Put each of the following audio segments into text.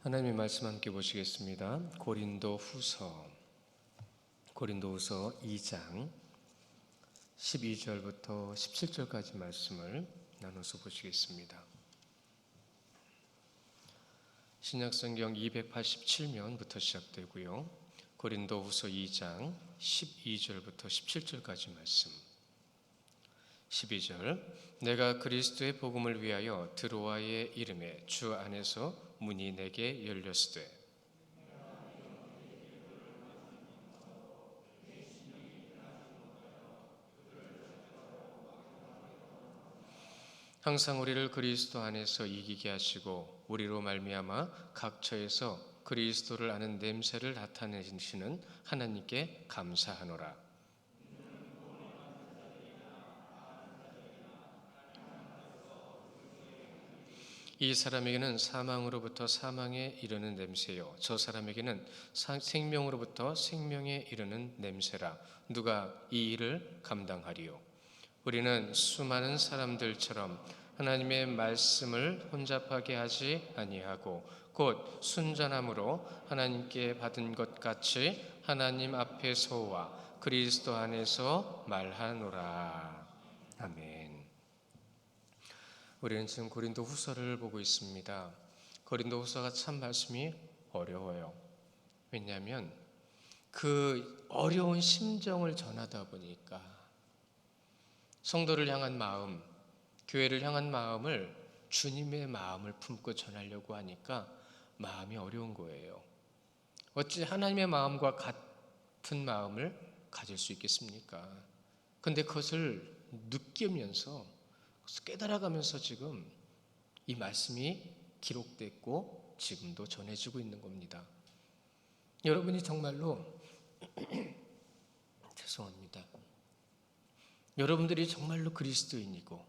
하나님의 말씀 함께 보시겠습니다. 고린도후서 2장 12절부터 17절까지 말씀을 나눠서 보시겠습니다. 신약성경 287면부터 시작되고요. 고린도후서 2장 12절부터 17절까지 말씀. 12절 내가 그리스도의 복음을 위하여 드로아의 이름에 주 안에서 문이 내게 열렸으되 항상 우리를 그리스도 안에서 이기게 하시고 우리로 말미암아 각처에서 그리스도를 아는 냄새를 나타내시는 하나님께 감사하노라. 이 사람에게는 사망으로부터 사망에 이르는 냄새요 저 사람에게는 생명으로부터 생명에 이르는 냄새라. 누가 이 일을 감당하리요? 우리는 수많은 사람들처럼 하나님의 말씀을 혼잡하게 하지 아니하고 곧 순전함으로 하나님께 받은 것 같이 하나님 앞에 서와 그리스도 안에서 말하노라. 아멘. 우리는 지금 고린도 후서를 보고 있습니다. 고린도 후서가 참 말씀이 어려워요. 왜냐하면 그 어려운 심정을 전하다 보니까 성도를 향한 마음, 교회를 향한 마음을 주님의 마음을 품고 전하려고 하니까 마음이 어려운 거예요. 어찌 하나님의 마음과 같은 마음을 가질 수 있겠습니까? 그런데 그것을 느끼면서 깨달아가면서 지금 이 말씀이 기록됐고 지금도 전해지고 있는 겁니다. 여러분이 정말로 죄송합니다. 여러분들이 정말로 그리스도인이고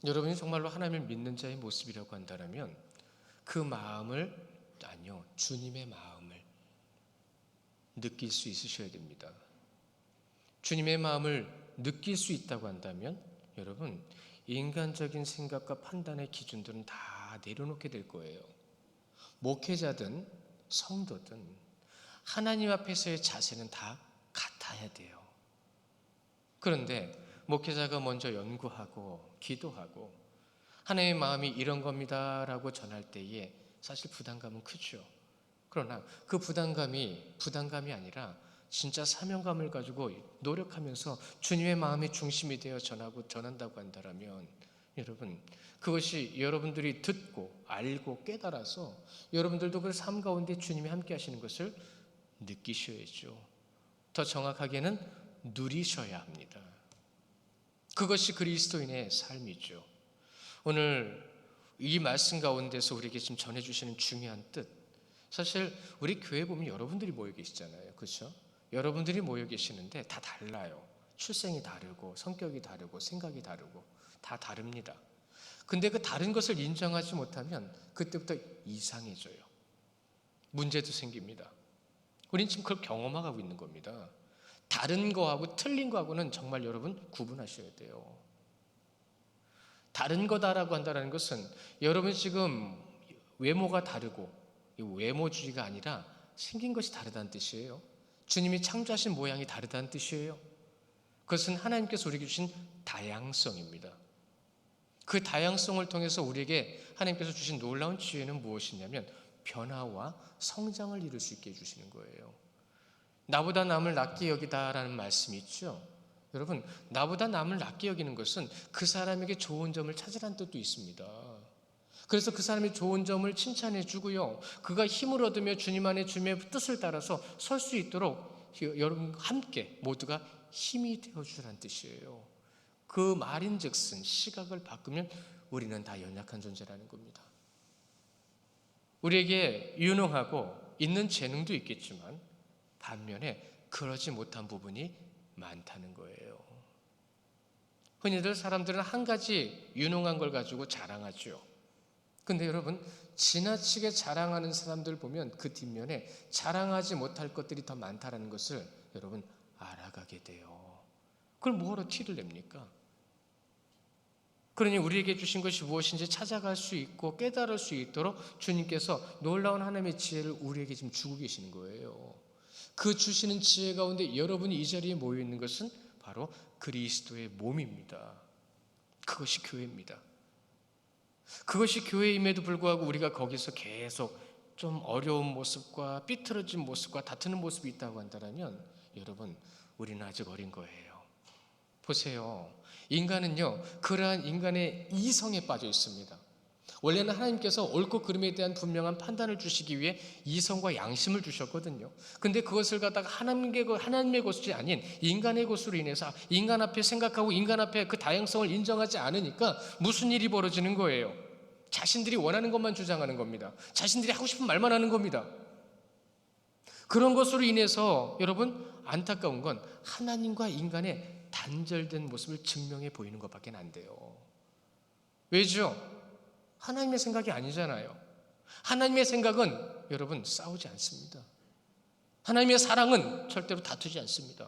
여러분이 정말로 하나님을 믿는 자의 모습이라고 한다면 그 마음을 아니요 주님의 마음을 느낄 수 있으셔야 됩니다. 주님의 마음을 느낄 수 있다고 한다면 여러분 인간적인 생각과 판단의 기준들은 다 내려놓게 될 거예요. 목회자든 성도든 하나님 앞에서의 자세는 다 같아야 돼요. 그런데 목회자가 먼저 연구하고 기도하고 하나님의 마음이 이런 겁니다라고 전할 때에 사실 부담감은 크죠. 그러나 그 부담감이 아니라 진짜 사명감을 가지고 노력하면서 주님의 마음의 중심이 되어 전한다고 한다면 여러분 그것이 여러분들이 듣고 알고 깨달아서 여러분들도 그 삶 가운데 주님이 함께 하시는 것을 느끼셔야죠. 더 정확하게는 누리셔야 합니다. 그것이 그리스도인의 삶이죠. 오늘 이 말씀 가운데서 우리에게 지금 전해주시는 중요한 뜻, 사실 우리 교회 보면 여러분들이 모여 계시잖아요. 그렇죠? 여러분들이 모여 계시는데 다 달라요. 출생이 다르고 성격이 다르고 생각이 다르고 다 다릅니다. 근데 그 다른 것을 인정하지 못하면 그때부터 이상해져요. 문제도 생깁니다. 우린 지금 그걸 경험하고 있는 겁니다. 다른 거하고 틀린 거하고는 정말 여러분 구분하셔야 돼요. 다른 거다라고 한다는 것은 여러분 지금 외모가 다르고 외모주의가 아니라 생긴 것이 다르다는 뜻이에요. 주님이 창조하신 모양이 다르다는 뜻이에요. 그것은 하나님께서 우리에게 주신 다양성입니다. 그 다양성을 통해서 우리에게 하나님께서 주신 놀라운 지혜는 무엇이냐면 변화와 성장을 이룰 수 있게 해주시는 거예요. 나보다 남을 낫게 여기다라는 말씀이 있죠. 여러분 나보다 남을 낫게 여기는 것은 그 사람에게 좋은 점을 찾으라는 뜻도 있습니다. 그래서 그 사람의 좋은 점을 칭찬해 주고요. 그가 힘을 얻으며 주님 안에 주님의 뜻을 따라서 설 수 있도록 여러분 함께 모두가 힘이 되어주라는 뜻이에요. 그 말인즉슨 시각을 바꾸면 우리는 다 연약한 존재라는 겁니다. 우리에게 유능하고 있는 재능도 있겠지만 반면에 그러지 못한 부분이 많다는 거예요. 흔히들 사람들은 한 가지 유능한 걸 가지고 자랑하죠. 근데 여러분 지나치게 자랑하는 사람들 보면 그 뒷면에 자랑하지 못할 것들이 더 많다는 것을 여러분 알아가게 돼요. 그걸 뭐하러 티를 냅니까? 그러니 우리에게 주신 것이 무엇인지 찾아갈 수 있고 깨달을 수 있도록 주님께서 놀라운 하나님의 지혜를 우리에게 지금 주고 계시는 거예요. 그 주시는 지혜 가운데 여러분이 이 자리에 모여 있는 것은 바로 그리스도의 몸입니다. 그것이 교회입니다. 그것이 교회임에도 불구하고 우리가 거기서 계속 좀 어려운 모습과 삐뚤어진 모습과 다투는 모습이 있다고 한다면 여러분, 우리는 아직 어린 거예요. 보세요. 인간은요, 그러한 인간의 이성에 빠져 있습니다. 원래는 하나님께서 옳고 그름에 대한 분명한 판단을 주시기 위해 이성과 양심을 주셨거든요. 근데 그것을 갖다가 하나님의 것이 아닌 인간의 것으로 인해서 인간 앞에 생각하고 인간 앞에 그 다양성을 인정하지 않으니까 무슨 일이 벌어지는 거예요? 자신들이 원하는 것만 주장하는 겁니다. 자신들이 하고 싶은 말만 하는 겁니다. 그런 것으로 인해서 여러분, 안타까운 건 하나님과 인간의 단절된 모습을 증명해 보이는 것밖에 안 돼요. 왜죠? 하나님의 생각이 아니잖아요. 하나님의 생각은 여러분 싸우지 않습니다. 하나님의 사랑은 절대로 다투지 않습니다.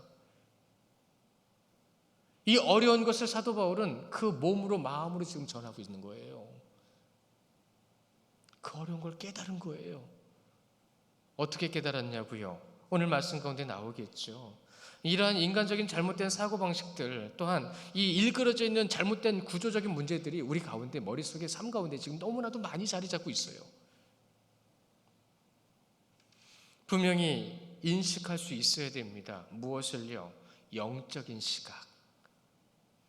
이 어려운 것을 사도 바울은 그 몸으로 마음으로 지금 전하고 있는 거예요. 그 어려운 걸 깨달은 거예요. 어떻게 깨달았냐고요? 오늘 말씀 가운데 나오겠죠. 이러한 인간적인 잘못된 사고방식들 또한 이 일그러져 있는 잘못된 구조적인 문제들이 우리 가운데 머릿속에 삶 가운데 지금 너무나도 많이 자리 잡고 있어요. 분명히 인식할 수 있어야 됩니다. 무엇을요? 영적인 시각.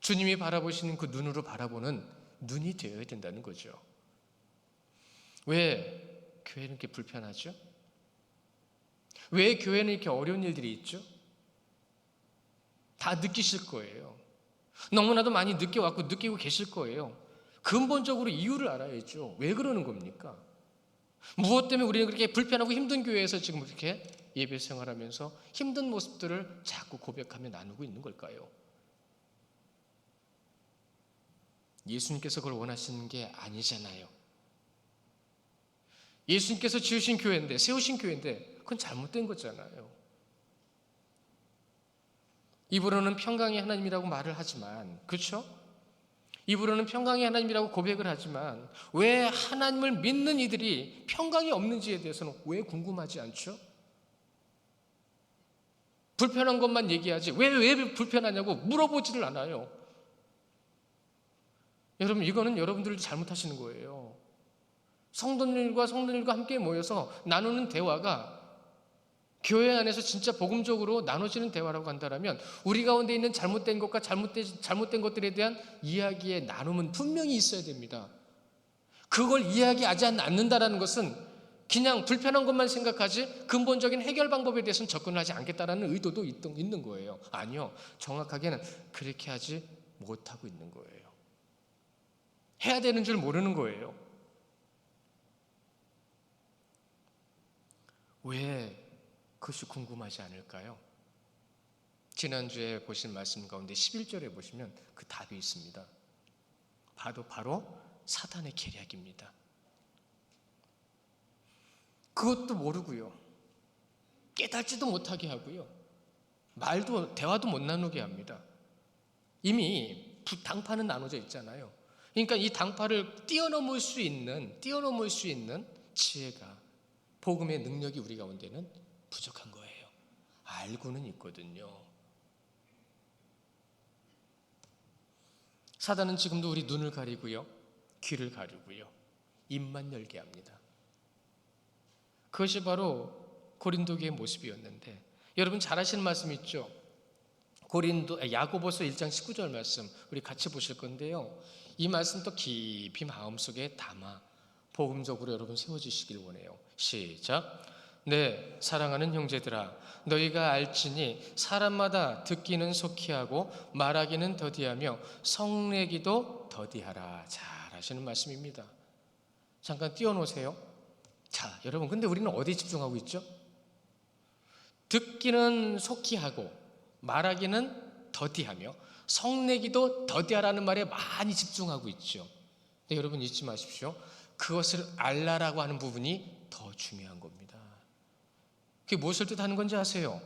주님이 바라보시는 그 눈으로 바라보는 눈이 되어야 된다는 거죠. 왜 교회는 이렇게 불편하죠? 왜 교회는 이렇게 어려운 일들이 있죠? 다 느끼실 거예요. 너무나도 많이 느껴왔고 느끼고 계실 거예요. 근본적으로 이유를 알아야죠. 왜 그러는 겁니까? 무엇 때문에 우리는 그렇게 불편하고 힘든 교회에서 지금 이렇게 예배 생활하면서 힘든 모습들을 자꾸 고백하며 나누고 있는 걸까요? 예수님께서 그걸 원하시는 게 아니잖아요. 예수님께서 지으신 교회인데, 세우신 교회인데 그건 잘못된 거잖아요. 입으로는 평강의 하나님이라고 말을 하지만, 그렇죠? 입으로는 평강의 하나님이라고 고백을 하지만 왜 하나님을 믿는 이들이 평강이 없는지에 대해서는 왜 궁금하지 않죠? 불편한 것만 얘기하지 왜 불편하냐고 물어보지를 않아요. 여러분, 이거는 여러분들도 잘못하시는 거예요. 성도들과 함께 모여서 나누는 대화가 교회 안에서 진짜 복음적으로 나눠지는 대화라고 한다면 우리 가운데 있는 잘못된 것과 잘못된 것들에 대한 이야기의 나눔은 분명히 있어야 됩니다. 그걸 이야기하지 않는다는 것은 그냥 불편한 것만 생각하지 근본적인 해결 방법에 대해서는 접근을 하지 않겠다는 의도도 있는 거예요. 아니요, 정확하게는 그렇게 하지 못하고 있는 거예요. 해야 되는 줄 모르는 거예요. 왜 그것이 궁금하지 않을까요? 지난주에 보신 말씀 가운데 11절에 보시면 그 답이 있습니다. 바로 사단의 계략입니다. 그것도 모르고요. 깨닫지도 못하게 하고요. 대화도 못 나누게 합니다. 이미 당파는 나눠져 있잖아요. 그러니까 이 당파를 뛰어넘을 수 있는 지혜가, 복음의 능력이 우리 가운데는 부족한 거예요. 알고는 있거든요. 사단은 지금도 우리 눈을 가리고요, 귀를 가리고요, 입만 열게 합니다. 그것이 바로 고린도교의 모습이었는데, 여러분 잘 아시는 말씀 있죠? 야고보서 1장 19절 말씀 우리 같이 보실 건데요. 이 말씀도 깊이 마음속에 담아 복음적으로 여러분 세워주시길 원해요. 시작. 네, 사랑하는 형제들아, 너희가 알지니 사람마다 듣기는 속히 하고 말하기는 더디하며 성내기도 더디하라. 잘 아시는 말씀입니다. 잠깐 띄워놓으세요. 자, 여러분, 근데 우리는 어디에 집중하고 있죠? 듣기는 속히 하고 말하기는 더디하며 성내기도 더디하라는 말에 많이 집중하고 있죠. 근데 여러분 잊지 마십시오. 그것을 알라라고 하는 부분이 더 중요한 겁니다. 그게 무엇을 뜻하는 건지 아세요?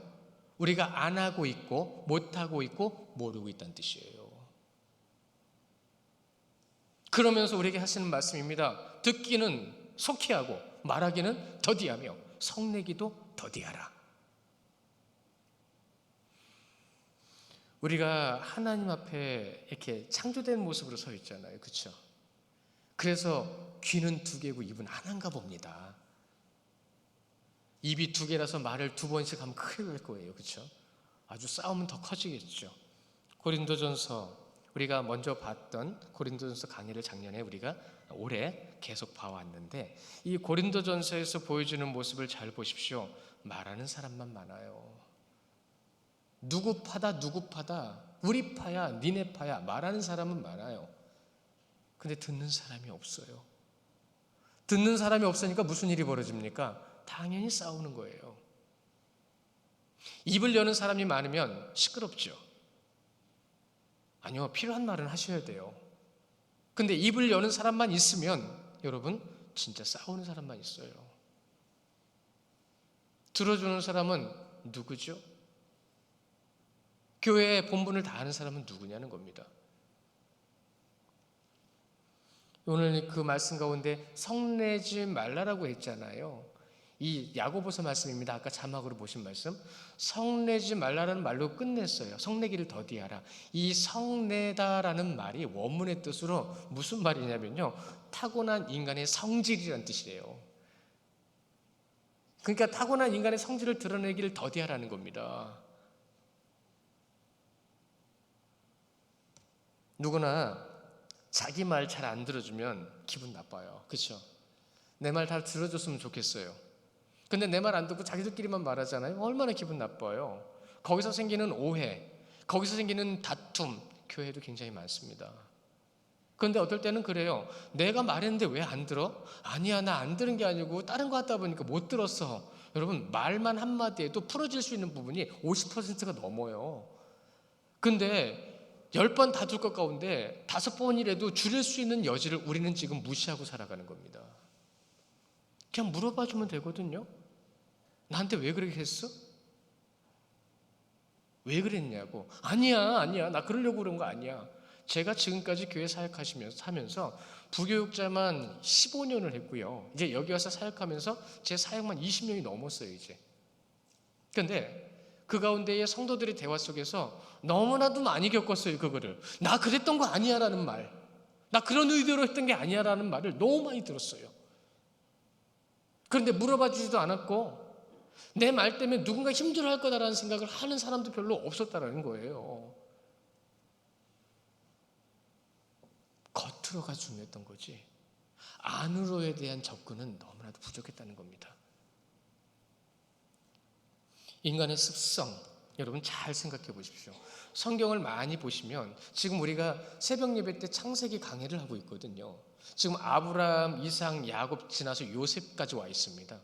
우리가 안 하고 있고 못하고 있고 모르고 있다는 뜻이에요. 그러면서 우리에게 하시는 말씀입니다. 듣기는 속히 하고 말하기는 더디하며 성내기도 더디하라. 우리가 하나님 앞에 이렇게 창조된 모습으로 서 있잖아요. 그렇죠? 그래서 귀는 두 개고 입은 하나인가 봅니다. 입이 두 개라서 말을 두 번씩 하면 큰일 날 거예요. 그렇죠? 아주 싸움은 더 커지겠죠. 고린도전서, 우리가 먼저 봤던 고린도전서 강의를 작년에 우리가 올해 계속 봐왔는데, 이 고린도전서에서 보여주는 모습을 잘 보십시오. 말하는 사람만 많아요. 누구 파다 누구 파다, 우리 파야 니네 파야, 말하는 사람은 많아요. 근데 듣는 사람이 없어요. 듣는 사람이 없으니까 무슨 일이 벌어집니까? 당연히 싸우는 거예요. 입을 여는 사람이 많으면 시끄럽죠. 아니요, 필요한 말은 하셔야 돼요. 근데 입을 여는 사람만 있으면 여러분 진짜 싸우는 사람만 있어요. 들어주는 사람은 누구죠? 교회의 본분을 다하는 사람은 누구냐는 겁니다. 오늘 그 말씀 가운데 성내지 말라라고 했잖아요. 이 야고보서 말씀입니다. 아까 자막으로 보신 말씀, 성내지 말라라는 말로 끝냈어요. 성내기를 더디하라. 이 성내다라는 말이 원문의 뜻으로 무슨 말이냐면요, 타고난 인간의 성질이라는 뜻이래요. 그러니까 타고난 인간의 성질을 드러내기를 더디하라는 겁니다. 누구나 자기 말 잘 안 들어주면 기분 나빠요. 그렇죠? 내 말 다 들어줬으면 좋겠어요. 근데 내 말 안 듣고 자기들끼리만 말하잖아요. 얼마나 기분 나빠요. 거기서 생기는 오해, 거기서 생기는 다툼, 교회도 굉장히 많습니다. 그런데 어떨 때는 그래요. 내가 말했는데 왜 안 들어? 아니야, 나 안 들은 게 아니고 다른 거 하다 보니까 못 들었어. 여러분, 말만 한마디에도 풀어질 수 있는 부분이 50%가 넘어요. 근데 10번 다툴 것 가운데 5번이라도 줄일 수 있는 여지를 우리는 지금 무시하고 살아가는 겁니다. 그냥 물어봐 주면 되거든요. 나한테 왜 그렇게 했어? 왜 그랬냐고. 아니야, 나 그러려고 그런 거 아니야. 제가 지금까지 교회 사역하면서 부교육자만 15년을 했고요. 이제 여기 와서 사역하면서 제 사역만 20년이 넘었어요, 이제. 그런데 그 가운데의 성도들의 대화 속에서 너무나도 많이 겪었어요. 그거를 나 그랬던 거 아니야 라는 말, 나 그런 의도로 했던 게 아니야 라는 말을 너무 많이 들었어요. 그런데 물어봐 주지도 않았고 내 말 때문에 누군가 힘들어할 거다라는 생각을 하는 사람도 별로 없었다라는 거예요. 겉으로가 중요했던 거지 안으로에 대한 접근은 너무나도 부족했다는 겁니다. 인간의 습성, 여러분 잘 생각해 보십시오. 성경을 많이 보시면 지금 우리가 새벽 예배 때 창세기 강해를 하고 있거든요. 지금 아브라함, 이삭, 야곱 지나서 요셉까지 와 있습니다.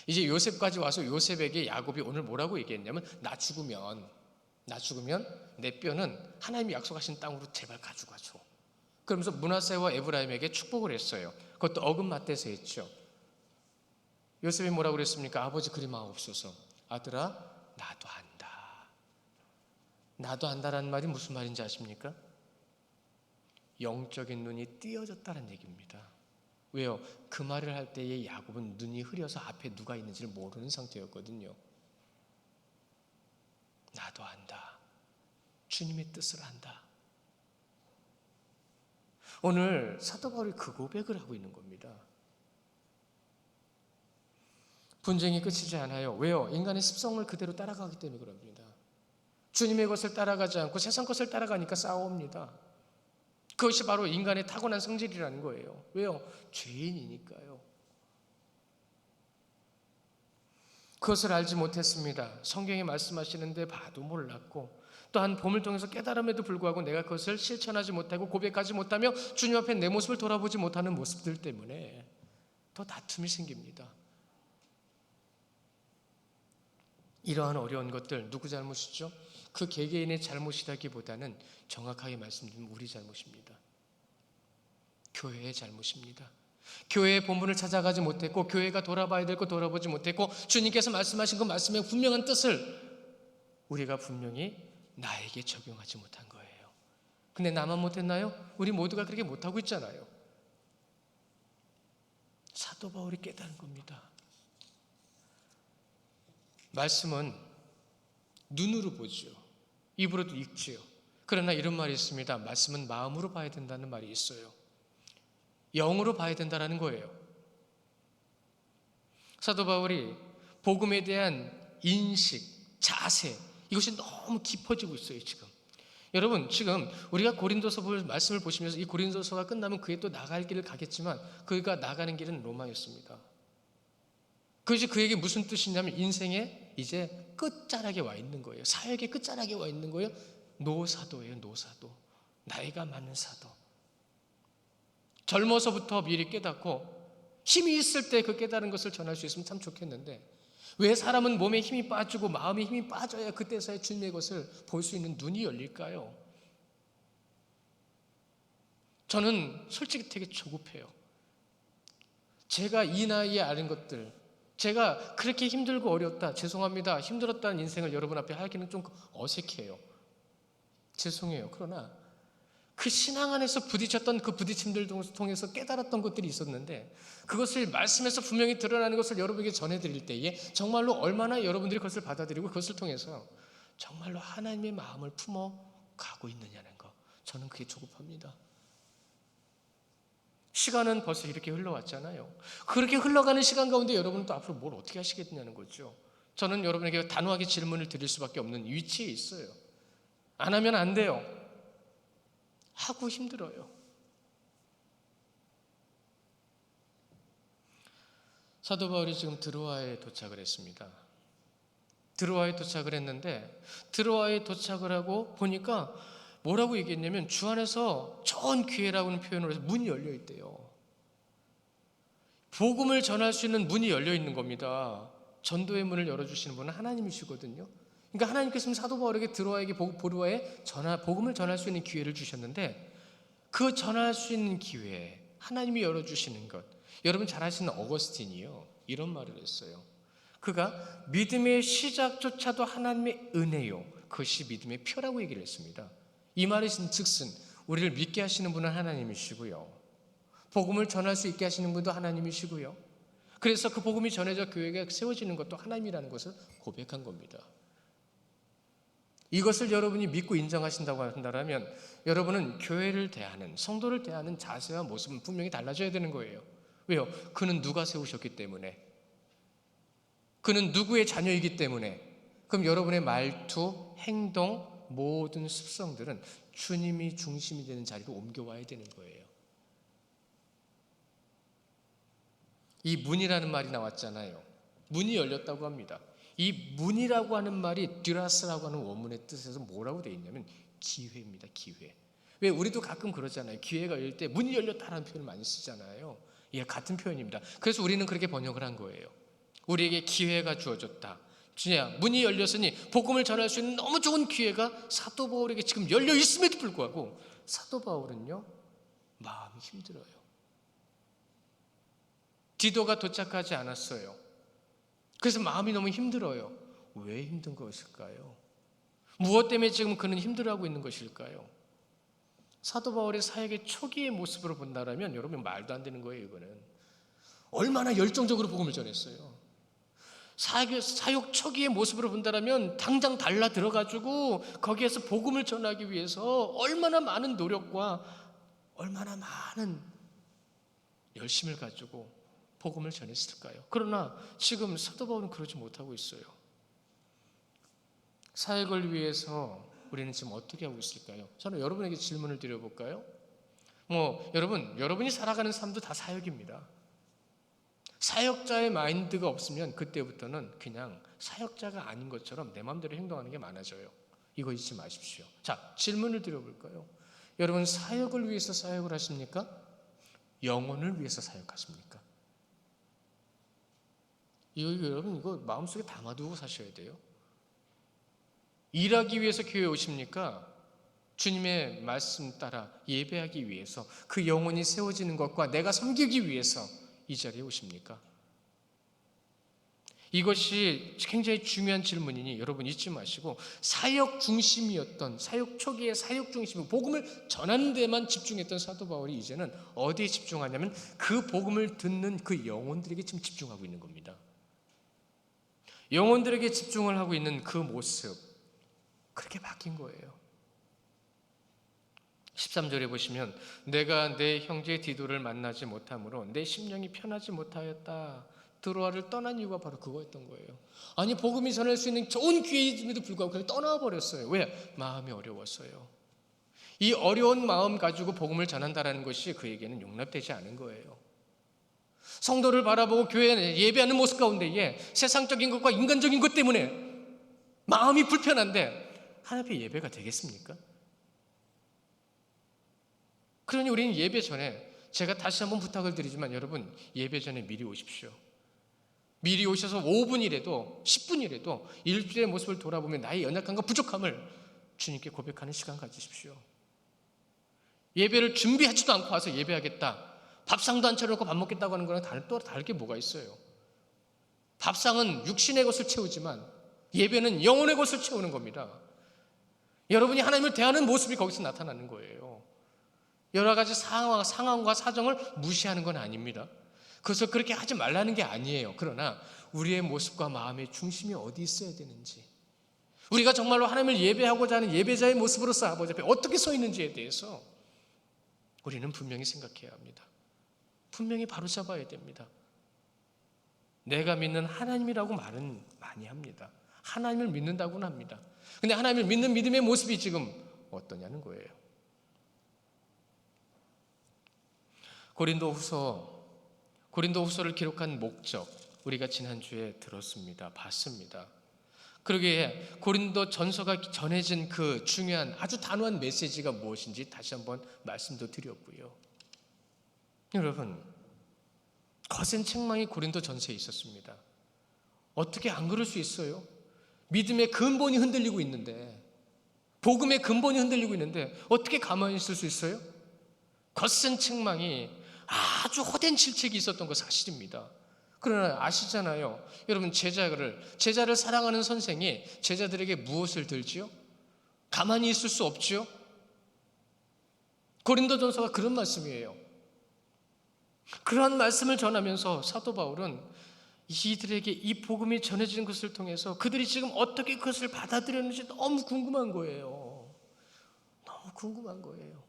이제 요셉까지 와서 요셉에게 야곱이 오늘 뭐라고 얘기했냐면 나 죽으면 내 뼈는 하나님이 약속하신 땅으로 제발 가져가 줘. 그러면서 므낫세와 에브라임에게 축복을 했어요. 그것도 어긋맞대서 했죠. 요셉이 뭐라고 그랬습니까? 아버지 그리 마옵소서. 아들아, 나도 안다. 나도 안다라는 말이 무슨 말인지 아십니까? 영적인 눈이 띄어졌다는 얘기입니다. 왜요? 그 말을 할 때에 야곱은 눈이 흐려서 앞에 누가 있는지를 모르는 상태였거든요. 나도 안다. 주님의 뜻을 안다. 오늘 사도 바울이 그 고백을 하고 있는 겁니다. 분쟁이 끝이지 않아요. 왜요? 인간의 습성을 그대로 따라가기 때문에 그럽니다. 주님의 것을 따라가지 않고 세상 것을 따라가니까 싸웁니다. 그것이 바로 인간의 타고난 성질이라는 거예요. 왜요? 죄인이니까요. 그것을 알지 못했습니다. 성경이 말씀하시는데 봐도 몰랐고 또한 봄을 통해서 깨달음에도 불구하고 내가 그것을 실천하지 못하고 고백하지 못하며 주님 앞에 내 모습을 돌아보지 못하는 모습들 때문에 더 다툼이 생깁니다. 이러한 어려운 것들 누구 잘못이죠? 그 개개인의 잘못이라기보다는 정확하게 말씀드리면 우리 잘못입니다. 교회의 잘못입니다. 교회의 본분을 찾아가지 못했고 교회가 돌아봐야 될 거 돌아보지 못했고 주님께서 말씀하신 그 말씀의 분명한 뜻을 우리가 분명히 나에게 적용하지 못한 거예요. 근데 나만 못했나요? 우리 모두가 그렇게 못하고 있잖아요. 사도 바울이 깨달은 겁니다. 말씀은 눈으로 보죠. 입으로도 읽지요. 그러나 이런 말이 있습니다. 말씀은 마음으로 봐야 된다는 말이 있어요. 영으로 봐야 된다는 거예요. 사도 바울이 복음에 대한 인식, 자세, 이것이 너무 깊어지고 있어요, 지금. 여러분, 지금 우리가 고린도서 말씀을 보시면서 이 고린도서가 끝나면 그게 또 나갈 길을 가겠지만 그가 나가는 길은 로마였습니다. 그것이 그에게 무슨 뜻이냐면 인생의 이제 끝자락에 와 있는 거예요. 사역의 끝자락에 와 있는 거예요. 노사도예요, 노사도. 나이가 많은 사도. 젊어서부터 미리 깨닫고 힘이 있을 때 그 깨달은 것을 전할 수 있으면 참 좋겠는데 왜 사람은 몸에 힘이 빠지고 마음에 힘이 빠져야 그때서야 주님의 것을 볼 수 있는 눈이 열릴까요? 저는 솔직히 되게 조급해요. 제가 이 나이에 아는 것들, 제가 그렇게 힘들고 어렵다, 죄송합니다, 힘들었다는 인생을 여러분 앞에 하기는 좀 어색해요. 죄송해요. 그러나 그 신앙 안에서 부딪혔던 그 부딪힘들 통해서 깨달았던 것들이 있었는데 그것을 말씀에서 분명히 드러나는 것을 여러분에게 전해드릴 때에 정말로 얼마나 여러분들이 그것을 받아들이고 그것을 통해서 정말로 하나님의 마음을 품어가고 있느냐는 거, 저는 그게 조급합니다. 시간은 벌써 이렇게 흘러왔잖아요. 그렇게 흘러가는 시간 가운데 여러분은 또 앞으로 뭘 어떻게 하시겠냐는 거죠. 저는 여러분에게 단호하게 질문을 드릴 수밖에 없는 위치에 있어요. 안 하면 안 돼요. 하고 힘들어요. 사도 바울이 지금 드로아에 도착을 했습니다. 드로아에 도착을 했는데 드로아에 도착을 하고 보니까 뭐라고 얘기했냐면 주 안에서 좋은 기회라고는 표현을 해서 문이 열려 있대요. 복음을 전할 수 있는 문이 열려 있는 겁니다. 전도의 문을 열어주시는 분은 하나님이시거든요. 그러니까 하나님께서 사도 바울에게 드로아에게 보로아에 복음을 전할 수 있는 기회를 주셨는데 그 전할 수 있는 기회, 하나님이 열어주시는 것. 여러분 잘 아시는 어거스틴이요, 이런 말을 했어요. 그가 믿음의 시작조차도 하나님의 은혜요, 그것이 믿음의 표라고 얘기를 했습니다. 이 말이 즉슨 우리를 믿게 하시는 분은 하나님이시고요, 복음을 전할 수 있게 하시는 분도 하나님이시고요, 그래서 그 복음이 전해져 교회가 세워지는 것도 하나님이라는 것을 고백한 겁니다. 이것을 여러분이 믿고 인정하신다고 한다면 여러분은 교회를 대하는, 성도를 대하는 자세와 모습은 분명히 달라져야 되는 거예요. 왜요? 그는 누가 세우셨기 때문에, 그는 누구의 자녀이기 때문에. 그럼 여러분의 말투, 행동, 모든 습성들은 주님이 중심이 되는 자리로 옮겨와야 되는 거예요. 이 문이라는 말이 나왔잖아요. 문이 열렸다고 합니다. 이 문이라고 하는 말이 듀라스라고 하는 원문의 뜻에서 뭐라고 되어 있냐면 기회입니다. 기회. 왜 우리도 가끔 그러잖아요. 기회가 열릴 때 문이 열렸다라는 표현을 많이 쓰잖아요. 예, 같은 표현입니다. 그래서 우리는 그렇게 번역을 한 거예요. 우리에게 기회가 주어졌다. 주냐, 문이 열렸으니 복음을 전할 수 있는 너무 좋은 기회가 사도 바울에게 지금 열려 있음에도 불구하고 사도 바울은요, 마음이 힘들어요. 디도가 도착하지 않았어요. 그래서 마음이 너무 힘들어요. 왜 힘든 것일까요? 무엇 때문에 지금 그는 힘들어하고 있는 것일까요? 사도 바울의 사역의 초기의 모습으로 본다면 여러분 말도 안 되는 거예요. 이거는 얼마나 열정적으로 복음을 전했어요. 사역 초기의 모습으로 본다면 당장 달라 들어가지고 거기에서 복음을 전하기 위해서 얼마나 많은 노력과 얼마나 많은 열심을 가지고 복음을 전했을까요? 그러나 지금 사도 바울은 그러지 못하고 있어요. 사역을 위해서 우리는 지금 어떻게 하고 있을까요? 저는 여러분에게 질문을 드려볼까요? 여러분이 살아가는 삶도 다 사역입니다. 사역자의 마인드가 없으면 그때부터는 그냥 사역자가 아닌 것처럼 내 마음대로 행동하는 게 많아져요. 이거 잊지 마십시오. 자, 질문을 드려볼까요? 여러분 사역을 위해서 사역을 하십니까? 영혼을 위해서 사역하십니까? 여러분 이거 마음속에 담아두고 사셔야 돼요. 일하기 위해서 교회에 오십니까? 주님의 말씀 따라 예배하기 위해서 그 영혼이 세워지는 것과 내가 섬기기 위해서 이 자리에 오십니까? 이것이 굉장히 중요한 질문이니 여러분 잊지 마시고 사역 중심이었던 사역 초기의 사역 중심 복음을 전하는 데만 집중했던 사도 바울이 이제는 어디에 집중하냐면 그 복음을 듣는 그 영혼들에게 지금 집중하고 있는 겁니다. 영혼들에게 집중을 하고 있는 그 모습 그렇게 바뀐 거예요. 13절에 보시면 내가 내 형제 디도를 만나지 못함으로 내 심령이 편하지 못하였다. 드로아를 떠난 이유가 바로 그거였던 거예요. 아니 복음이 전할 수 있는 좋은 기회임에도 불구하고 그냥 떠나버렸어요. 왜? 마음이 어려웠어요. 이 어려운 마음 가지고 복음을 전한다는 것이 그에게는 용납되지 않은 거예요. 성도를 바라보고 교회에 예배하는 모습 가운데에 세상적인 것과 인간적인 것 때문에 마음이 불편한데 하나님 앞에 예배가 되겠습니까? 그러니 우리는 예배 전에 제가 다시 한번 부탁을 드리지만 여러분 예배 전에 미리 오십시오. 미리 오셔서 5분이라도 10분이라도 일주일의 모습을 돌아보며 나의 연약함과 부족함을 주님께 고백하는 시간 가지십시오. 예배를 준비하지도 않고 와서 예배하겠다. 밥상도 안 차려놓고 밥 먹겠다고 하는 거랑 또 다를 게 뭐가 있어요. 밥상은 육신의 것을 채우지만 예배는 영혼의 것을 채우는 겁니다. 여러분이 하나님을 대하는 모습이 거기서 나타나는 거예요. 여러 가지 상황과 사정을 무시하는 건 아닙니다. 그래서 그렇게 하지 말라는 게 아니에요. 그러나 우리의 모습과 마음의 중심이 어디 있어야 되는지, 우리가 정말로 하나님을 예배하고자 하는 예배자의 모습으로서 아버지 앞에 어떻게 서 있는지에 대해서 우리는 분명히 생각해야 합니다. 분명히 바로잡아야 됩니다. 내가 믿는 하나님이라고 말은 많이 합니다. 하나님을 믿는다고는 합니다. 근데 하나님을 믿는 믿음의 모습이 지금 어떠냐는 거예요. 고린도후서를 기록한 목적 우리가 지난주에 들었습니다. 봤습니다. 그러기에 고린도 전서가 전해진 그 중요한 아주 단호한 메시지가 무엇인지 다시 한번 말씀도 드렸고요. 여러분, 거센 책망이 고린도 전서에 있었습니다. 어떻게 안 그럴 수 있어요? 믿음의 근본이 흔들리고 있는데, 복음의 근본이 흔들리고 있는데 어떻게 가만히 있을 수 있어요? 거센 책망이 아주 헛된 질책이 있었던 거 사실입니다. 그러나 아시잖아요. 여러분 제자를 사랑하는 선생이 제자들에게 무엇을 들지요? 가만히 있을 수 없지요. 고린도전서가 그런 말씀이에요. 그러한 말씀을 전하면서 사도 바울은 이들에게 이 복음이 전해지는 것을 통해서 그들이 지금 어떻게 그것을 받아들였는지 너무 궁금한 거예요. 너무 궁금한 거예요.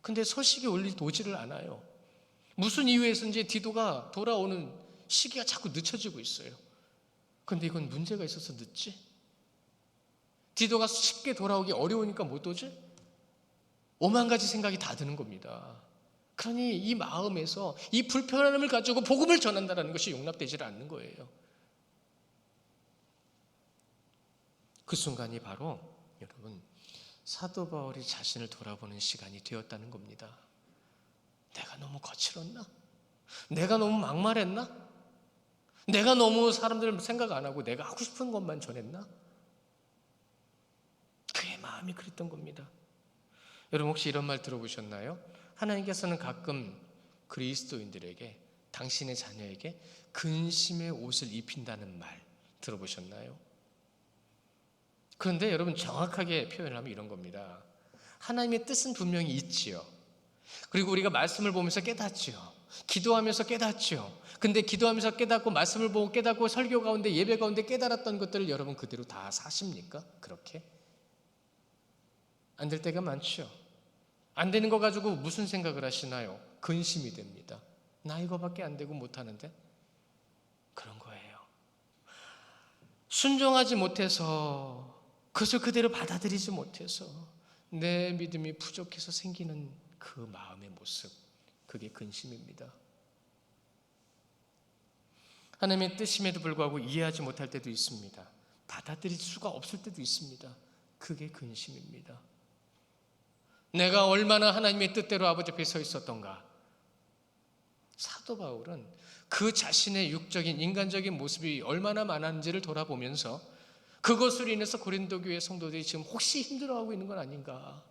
근데 소식이 오지를 않아요. 무슨 이유에서인지 디도가 돌아오는 시기가 자꾸 늦춰지고 있어요. 근데 이건 문제가 있어서 늦지? 디도가 쉽게 돌아오기 어려우니까 못 오지? 오만 가지 생각이 다 드는 겁니다. 그러니 이 마음에서 이 불편함을 가지고 복음을 전한다는 것이 용납되지 않는 거예요. 그 순간이 바로 여러분 사도 바울이 자신을 돌아보는 시간이 되었다는 겁니다. 내가 너무 거칠었나? 내가 너무 막말했나? 내가 너무 사람들 생각 안 하고 내가 하고 싶은 것만 전했나? 그의 마음이 그랬던 겁니다. 여러분 혹시 이런 말 들어보셨나요? 하나님께서는 가끔 그리스도인들에게 당신의 자녀에게 근심의 옷을 입힌다는 말 들어보셨나요? 그런데 여러분 정확하게 표현하면 이런 겁니다. 하나님의 뜻은 분명히 있지요. 그리고 우리가 말씀을 보면서 깨닫지요. 기도하면서 깨닫지요. 근데 기도하면서 깨닫고 말씀을 보고 깨닫고 설교 가운데 예배 가운데 깨달았던 것들을 여러분 그대로 다 사십니까? 그렇게? 안 될 때가 많죠. 안 되는 거 가지고 무슨 생각을 하시나요? 근심이 됩니다. 나 이거밖에 안 되고 못하는데? 그런 거예요. 순종하지 못해서 그것을 그대로 받아들이지 못해서 내 믿음이 부족해서 생기는 그 마음의 모습, 그게 근심입니다. 하나님의 뜻임에도 불구하고 이해하지 못할 때도 있습니다. 받아들일 수가 없을 때도 있습니다. 그게 근심입니다. 내가 얼마나 하나님의 뜻대로 아버지 앞에 서 있었던가. 사도 바울은 그 자신의 육적인 인간적인 모습이 얼마나 많았는지를 돌아보면서 그것으로 인해서 고린도 교회 성도들이 지금 혹시 힘들어하고 있는 건 아닌가.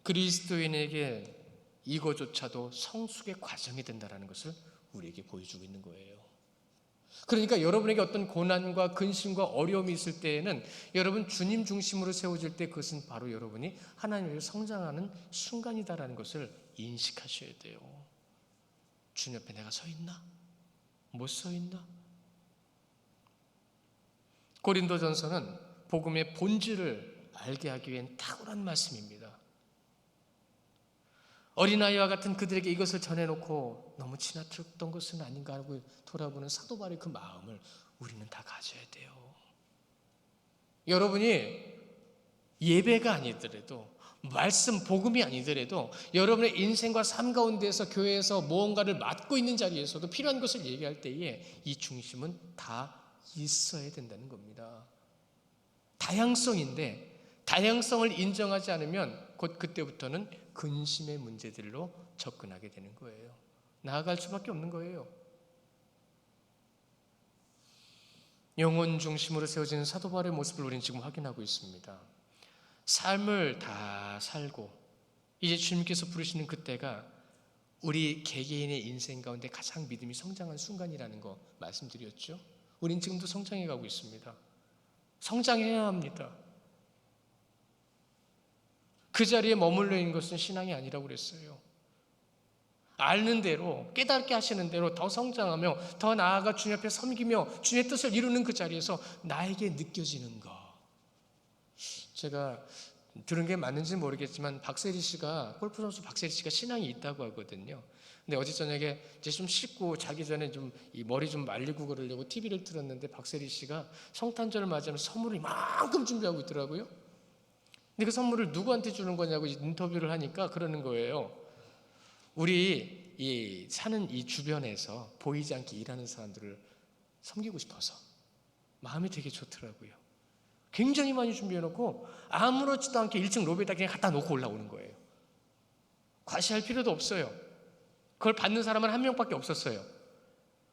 그리스도인에게 이거조차도 성숙의 과정이 된다는 것을 우리에게 보여주고 있는 거예요. 그러니까 여러분에게 어떤 고난과 근심과 어려움이 있을 때에는 여러분 주님 중심으로 세워질 때 그것은 바로 여러분이 하나님을 성장하는 순간이다라는 것을 인식하셔야 돼요. 주님 옆에 내가 서 있나? 못 서 있나? 고린도전서는 복음의 본질을 알게 하기 위한 탁월한 말씀입니다. 어린아이와 같은 그들에게 이것을 전해놓고 너무 지나쳤던 것은 아닌가 하고 돌아보는 사도 바울의 그 마음을 우리는 다 가져야 돼요. 여러분이 예배가 아니더라도 말씀 복음이 아니더라도 여러분의 인생과 삶 가운데에서 교회에서 무언가를 맡고 있는 자리에서도 필요한 것을 얘기할 때에 이 중심은 다 있어야 된다는 겁니다. 다양성인데 다양성을 인정하지 않으면 곧 그때부터는 근심의 문제들로 접근하게 되는 거예요. 나아갈 수밖에 없는 거예요. 영혼 중심으로 세워지는 사도 바울의 모습을 우리는 지금 확인하고 있습니다. 삶을 다 살고 이제 주님께서 부르시는 그때가 우리 개개인의 인생 가운데 가장 믿음이 성장한 순간이라는 거 말씀드렸죠. 우린 지금도 성장해 가고 있습니다. 성장해야 합니다. 그 자리에 머물러 있는 것은 신앙이 아니라고 그랬어요. 아는 대로 깨닫게 하시는 대로 더 성장하며 더 나아가 주님 앞에 섬기며 주님의 뜻을 이루는 그 자리에서 나에게 느껴지는 것. 제가 들은 게 맞는지 모르겠지만 박세리 씨가 골프 선수 박세리 씨가 신앙이 있다고 하거든요. 근데 어제 저녁에 이제 좀 씻고 자기 전에 좀 이 머리 좀 말리고 그러려고 TV를 틀었는데 박세리 씨가 성탄절을 맞이하면서 선물을 이만큼 준비하고 있더라고요. 근데 그 선물을 누구한테 주는 거냐고 인터뷰를 하니까 그러는 거예요. 우리 이 사는 이 주변에서 보이지 않게 일하는 사람들을 섬기고 싶어서 마음이 되게 좋더라고요. 굉장히 많이 준비해놓고 아무렇지도 않게 1층 로비에다 그냥 갖다 놓고 올라오는 거예요. 과시할 필요도 없어요. 그걸 받는 사람은 한 명밖에 없었어요.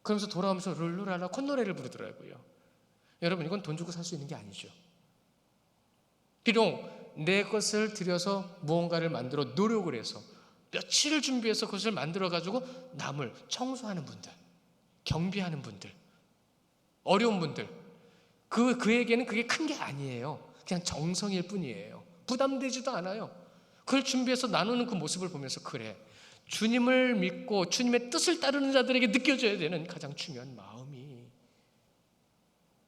그러면서 돌아오면서 룰루랄라 콧노래를 부르더라고요. 여러분 이건 돈 주고 살 수 있는 게 아니죠. 비록 내 것을 들여서 무언가를 만들어 노력을 해서 며칠을 준비해서 그것을 만들어가지고 남을 청소하는 분들, 경비하는 분들, 어려운 분들 그에게는 그게 큰 게 아니에요. 그냥 정성일 뿐이에요. 부담되지도 않아요. 그걸 준비해서 나누는 그 모습을 보면서 그래 주님을 믿고 주님의 뜻을 따르는 자들에게 느껴져야 되는 가장 중요한 마음이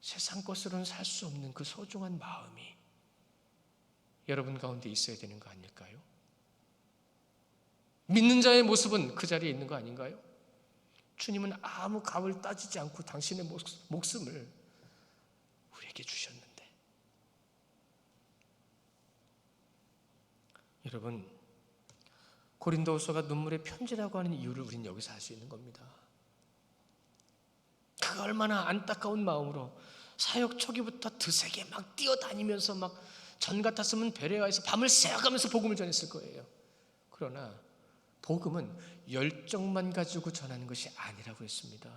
세상 것으로는 살 수 없는 그 소중한 마음이 여러분 가운데 있어야 되는 거 아닐까요? 믿는 자의 모습은 그 자리에 있는 거 아닌가요? 주님은 아무 값을 따지지 않고 당신의 목숨을 우리에게 주셨는데 여러분 고린도후서가 눈물의 편지라고 하는 이유를 우리는 여기서 알 수 있는 겁니다. 그 얼마나 안타까운 마음으로 사역 초기부터 드세게 막 뛰어다니면서 막 전 같았으면 베레아에서 밤을 새워가면서 복음을 전했을 거예요. 그러나 복음은 열정만 가지고 전하는 것이 아니라고 했습니다.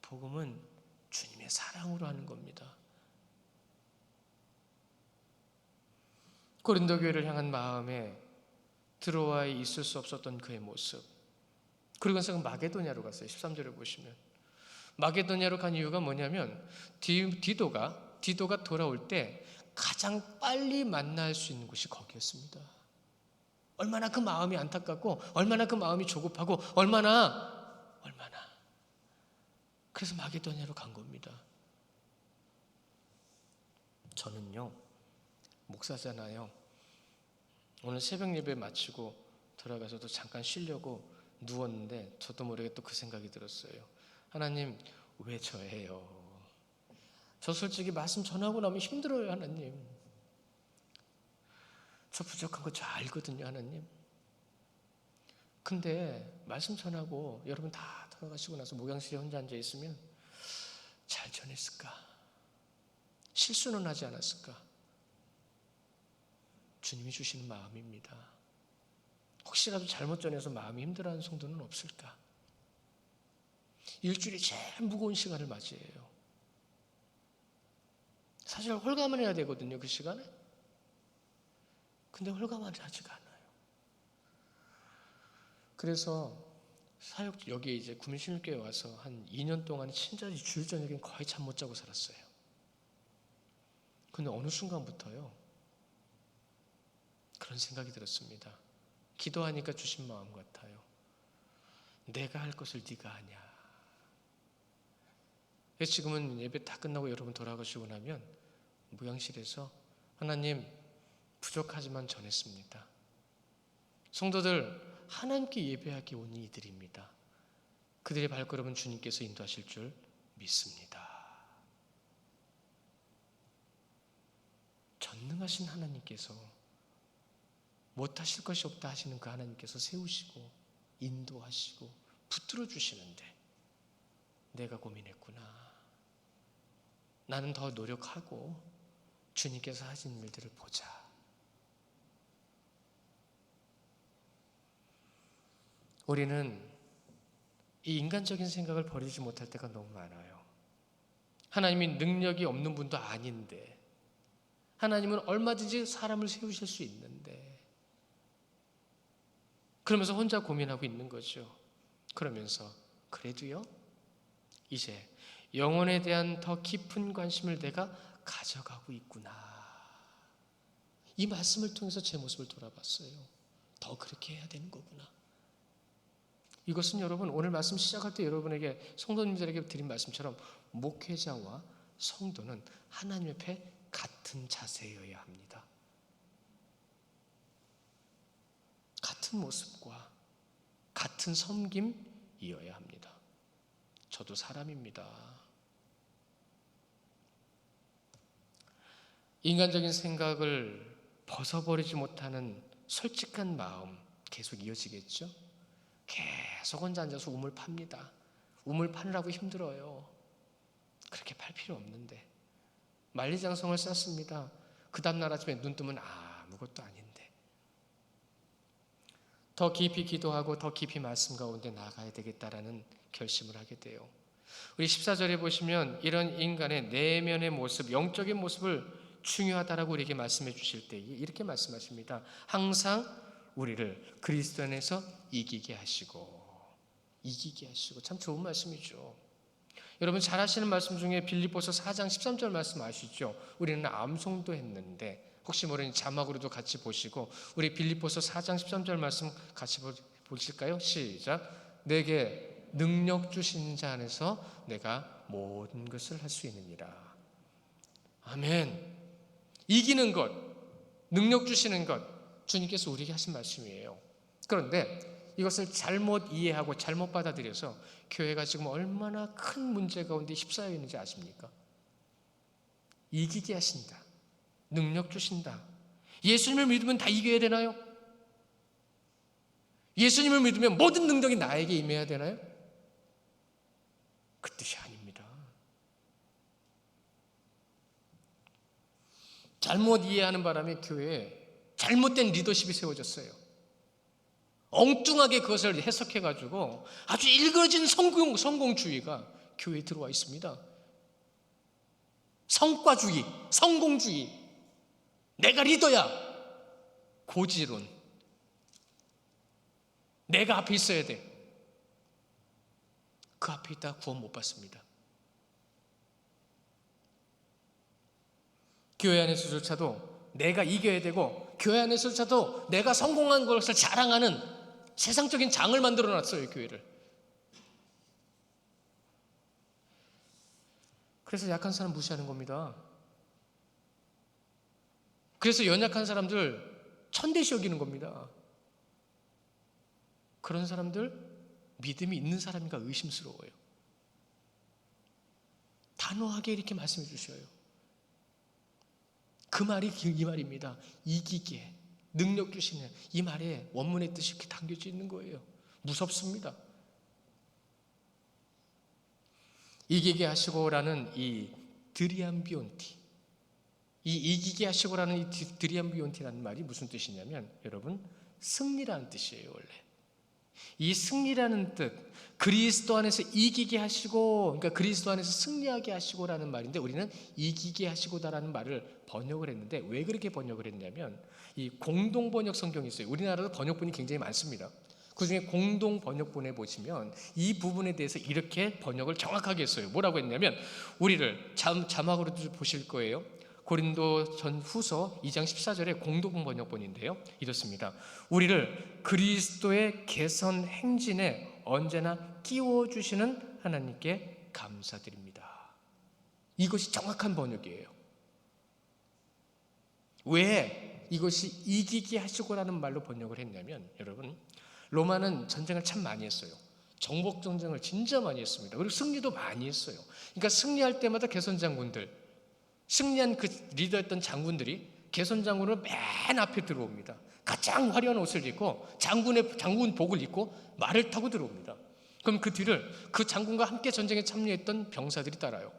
복음은 주님의 사랑으로 하는 겁니다. 고린도 교회를 향한 마음에 드로아에 있을 수 없었던 그의 모습. 그리고 나서 마게도냐로 갔어요. 13절을 보시면 마게도냐로 간 이유가 뭐냐면 디도가 돌아올 때 가장 빨리 만날 수 있는 곳이 거기였습니다. 얼마나 그 마음이 안타깝고 얼마나 그 마음이 조급하고 얼마나 그래서 마게도냐로 간 겁니다. 저는요 목사잖아요. 오늘 새벽 예배 마치고 들어가서도 잠깐 쉬려고 누웠는데 저도 모르게 또 그 생각이 들었어요. 하나님 왜 저예요? 저 솔직히 말씀 전하고 나면 힘들어요. 하나님 저 부족한 거 저 알거든요. 하나님 근데 말씀 전하고 여러분 다 돌아가시고 나서 목양실에 혼자 앉아 있으면 잘 전했을까? 실수는 하지 않았을까? 주님이 주시는 마음입니다. 혹시라도 잘못 전해서 마음이 힘들어하는 성도는 없을까? 일주일이 제일 무거운 시간을 맞이해요. 사실 홀가만 해야 되거든요. 그 시간에. 근데 홀가만 하지가 않아요. 그래서 사역 여기 이제 구민신일교회 와서 한 2년 동안 진짜 주일 저녁엔 거의 잠 못 자고 살았어요. 근데 어느 순간부터요 그런 생각이 들었습니다. 기도하니까 주신 마음 같아요. 내가 할 것을 네가 하냐. 지금은 예배 다 끝나고 여러분 돌아가시고 나면 무양실에서 하나님 부족하지만 전했습니다. 성도들 하나님께 예배하기 온 이들입니다. 그들의 발걸음은 주님께서 인도하실 줄 믿습니다. 전능하신 하나님께서 못하실 것이 없다 하시는 그 하나님께서 세우시고 인도하시고 붙들어 주시는데 내가 고민했구나. 나는 더 노력하고 주님께서 하신 일들을 보자. 우리는 이 인간적인 생각을 버리지 못할 때가 너무 많아요. 하나님이 능력이 없는 분도 아닌데, 하나님은 얼마든지 사람을 세우실 수 있는데, 그러면서 혼자 고민하고 있는 거죠. 그러면서 그래도요, 이제 영혼에 대한 더 깊은 관심을 내가 가져가고 있구나. 이 말씀을 통해서 제 모습을 돌아봤어요. 더 그렇게 해야 되는 거구나. 이것은 여러분 오늘 말씀 시작할 때 여러분에게 성도님들에게 드린 말씀처럼 목회자와 성도는 하나님 앞에 같은 자세여야 합니다. 같은 모습과 같은 섬김이어야 합니다. 저도 사람입니다. 인간적인 생각을 벗어버리지 못하는 솔직한 마음 계속 이어지겠죠? 계속 혼자 앉아서 우물 팝니다. 우물 파느라고 힘들어요. 그렇게 팔 필요 없는데. 만리장성을 쌓습니다. 그 다음날 아침에 눈 뜨면 아무것도 아닌데. 더 깊이 기도하고 더 깊이 말씀 가운데 나아가야 되겠다라는 결심을 하게 돼요. 우리 14절에 보시면 이런 인간의 내면의 모습, 영적인 모습을 중요하다라고 우리에게 말씀해 주실 때 이렇게 말씀하십니다. 항상 우리를 그리스도 안에서 이기게 하시고 참 좋은 말씀이죠. 여러분 잘 아시는 말씀 중에 빌립보서 4장 13절 말씀 아시죠? 우리는 암송도 했는데 혹시 모르니 자막으로도 같이 보시고 우리 빌립보서 4장 13절 말씀 같이 보실까요? 시작. 내게 능력 주신 자 안에서 내가 모든 것을 할 수 있느니라. 아멘. 이기는 것, 능력 주시는 것 주님께서 우리에게 하신 말씀이에요. 그런데 이것을 잘못 이해하고 잘못 받아들여서 교회가 지금 얼마나 큰 문제 가운데 휩싸여 있는지 아십니까? 이기게 하신다. 능력 주신다. 예수님을 믿으면 다 이겨야 되나요? 예수님을 믿으면 모든 능력이 나에게 임해야 되나요? 그 뜻이 아닙니다. 잘못 이해하는 바람에 교회에 잘못된 리더십이 세워졌어요. 엉뚱하게 그것을 해석해가지고 아주 일그러진 성공주의가 교회에 들어와 있습니다. 성과주의, 성공주의, 내가 리더야, 고지론, 내가 앞에 있어야 돼. 그 앞에 있다 구원 못 받습니다. 교회 안에서조차도 내가 이겨야 되고 교회 안에서조차도 내가 성공한 것을 자랑하는 세상적인 장을 만들어놨어요, 교회를. 그래서 약한 사람 무시하는 겁니다. 그래서 연약한 사람들 천대시 여기는 겁니다. 그런 사람들 믿음이 있는 사람인가 의심스러워요. 단호하게 이렇게 말씀해 주셔요. 그 말이 이 말입니다. 이기게, 능력 주시는 이 말에 원문의 뜻이 이렇게 담겨져 있는 거예요. 무섭습니다. 이기게 하시고라는 이 드리암비온티, 이 이기게 하시고라는 이 드리암비온티라는 말이 무슨 뜻이냐면 여러분 승리라는 뜻이에요. 원래 이 승리라는 뜻, 그리스도 안에서 이기게 하시고, 그러니까 그리스도 안에서 승리하게 하시고라는 말인데 우리는 이기게 하시고다라는 말을 번역을 했는데 왜 그렇게 번역을 했냐면 이 공동 번역 성경이 있어요. 우리나라도 번역본이 굉장히 많습니다. 그중에 공동 번역본에 보시면 이 부분에 대해서 이렇게 번역을 정확하게 했어요. 뭐라고 했냐면, 우리를 자막으로도 보실 거예요. 고린도 전 후서 2장 14절에 공동 번역본인데요, 이렇습니다. 우리를 그리스도의 개선 행진에 언제나 끼워주시는 하나님께 감사드립니다. 이것이 정확한 번역이에요. 왜 이것이 이기게 하시고라는 말로 번역을 했냐면, 여러분, 로마는 전쟁을 참 많이 했어요. 정복 전쟁을 진짜 많이 했습니다. 그리고 승리도 많이 했어요. 그러니까 승리할 때마다 개선 장군들, 승리한 그 리더였던 장군들이 개선 장군으로 맨 앞에 들어옵니다. 가장 화려한 옷을 입고 장군복을 입고 말을 타고 들어옵니다. 그럼 그 뒤를 그 장군과 함께 전쟁에 참여했던 병사들이 따라요.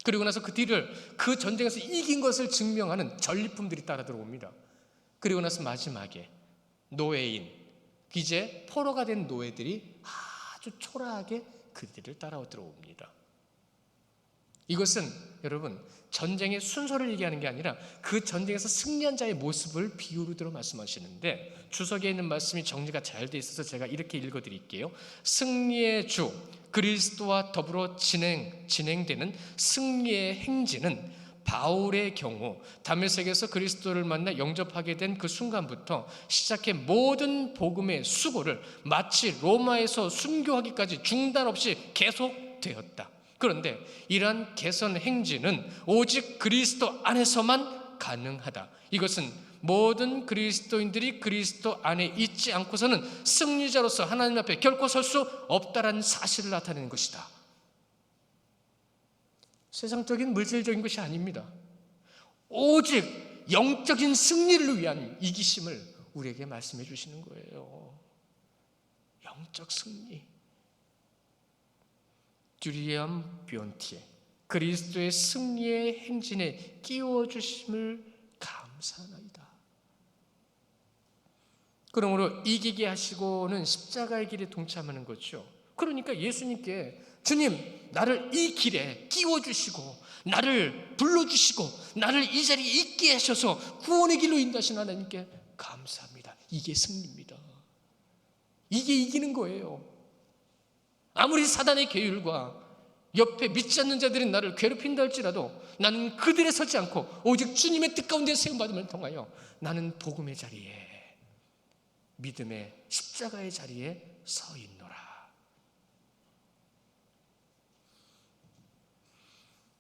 그리고 나서 그 뒤를 그 전쟁에서 이긴 것을 증명하는 전리품들이 따라 들어옵니다. 그리고 나서 마지막에 노예인, 이제 포로가 된 노예들이 아주 초라하게 그들을 따라 들어옵니다. 이것은 여러분, 전쟁의 순서를 얘기하는 게 아니라 그 전쟁에서 승리한 자의 모습을 비유로 들어 말씀하시는데, 주석에 있는 말씀이 정리가 잘 돼 있어서 제가 이렇게 읽어드릴게요. 승리의 주 그리스도와 더불어 진행되는 승리의 행진은 바울의 경우 다메섹에서 그리스도를 만나 영접하게 된 그 순간부터 시작해 모든 복음의 수고를 마치 로마에서 순교하기까지 중단 없이 계속되었다. 그런데 이러한 개선 행진은 오직 그리스도 안에서만 가능하다. 이것은 모든 그리스도인들이 그리스도 안에 있지 않고서는 승리자로서 하나님 앞에 결코 설 수 없다라는 사실을 나타내는 것이다. 세상적인 물질적인 것이 아닙니다. 오직 영적인 승리를 위한 이기심을 우리에게 말씀해 주시는 거예요. 영적 승리. 주리엄 비온티에 그리스도의 승리의 행진에 끼워주심을 감사하나이다. 그러므로 이기게 하시고는 십자가의 길에 동참하는 거죠. 그러니까 예수님께, 주님, 나를 이 길에 끼워주시고 나를 불러주시고 나를 이 자리에 있게 하셔서 구원의 길로 인도하신 하나님께 감사합니다. 이게 승리입니다. 이게 이기는 거예요. 아무리 사단의 계율과 옆에 믿지 않는 자들이 나를 괴롭힌다 할지라도 나는 그들에 서지 않고 오직 주님의 뜻 가운데 세움받음을 통하여 나는 복음의 자리에, 믿음의 십자가의 자리에 서 있노라.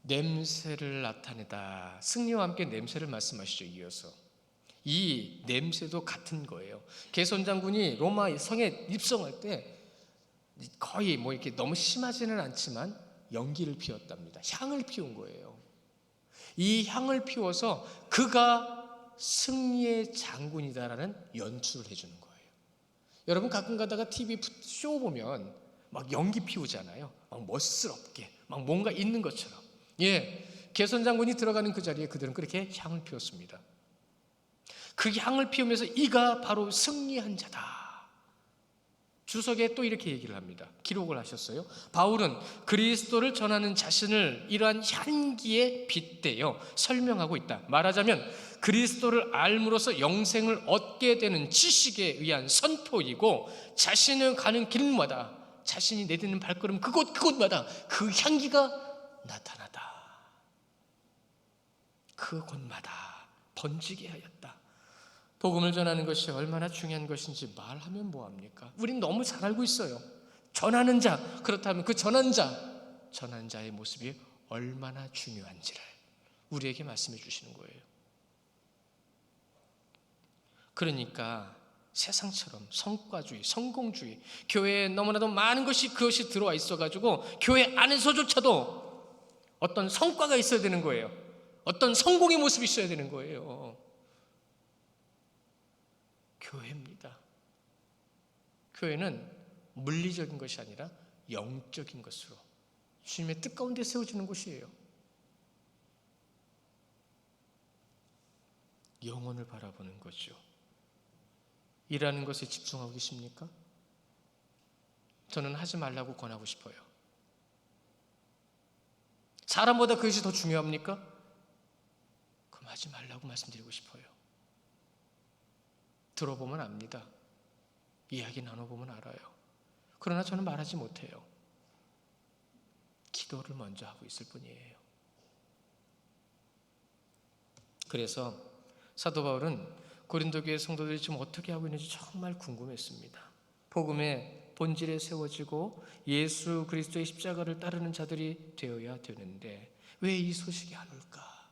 냄새를 나타내다. 승리와 함께 냄새를 말씀하시죠. 이어서 이 냄새도 같은 거예요. 개선 장군이 로마 성에 입성할 때 거의 이렇게 너무 심하지는 않지만 연기를 피웠답니다. 향을 피운 거예요. 이 향을 피워서 그가 승리의 장군이다라는 연출을 해주는 거예요. 여러분, 가끔 가다가 TV 쇼 보면 막 연기 피우잖아요. 막 멋스럽게, 막 뭔가 있는 것처럼. 개선 장군이 들어가는 그 자리에 그들은 그렇게 향을 피웠습니다. 그 향을 피우면서 이가 바로 승리한 자다. 주석에 또 이렇게 얘기를 합니다. 기록을 하셨어요. 바울은 그리스도를 전하는 자신을 이러한 향기에 빗대어 설명하고 있다. 말하자면 그리스도를 알므로써 영생을 얻게 되는 지식에 의한 선포이고, 자신을 가는 길마다, 자신이 내딛는 발걸음 그곳마다 그 향기가 나타나다. 그곳마다 번지게 하였다. 복음을 전하는 것이 얼마나 중요한 것인지 말하면 뭐합니까? 우린 너무 잘 알고 있어요. 전하는 자, 그렇다면 그 전하는 자의 모습이 얼마나 중요한지를 우리에게 말씀해 주시는 거예요. 그러니까 세상처럼 성과주의, 성공주의, 교회에 너무나도 많은 그것이 들어와 있어가지고 교회 안에서조차도 어떤 성과가 있어야 되는 거예요. 어떤 성공의 모습이 있어야 되는 거예요. 교회입니다. 교회는 물리적인 것이 아니라 영적인 것으로 주님의 뜻 가운데 세워지는 곳이에요. 영혼을 바라보는 거죠. 일하는 것에 집중하고 계십니까? 저는 하지 말라고 권하고 싶어요. 사람보다 그것이 더 중요합니까? 그럼 하지 말라고 말씀드리고 싶어요. 들어보면 압니다. 이야기 나눠보면 알아요. 그러나 저는 말하지 못해요. 기도를 먼저 하고 있을 뿐이에요. 그래서 사도 바울은 고린도 교회 성도들이 지금 어떻게 하고 있는지 정말 궁금했습니다. 복음의 본질에 세워지고 예수 그리스도의 십자가를 따르는 자들이 되어야 되는데 왜 이 소식이 안 올까?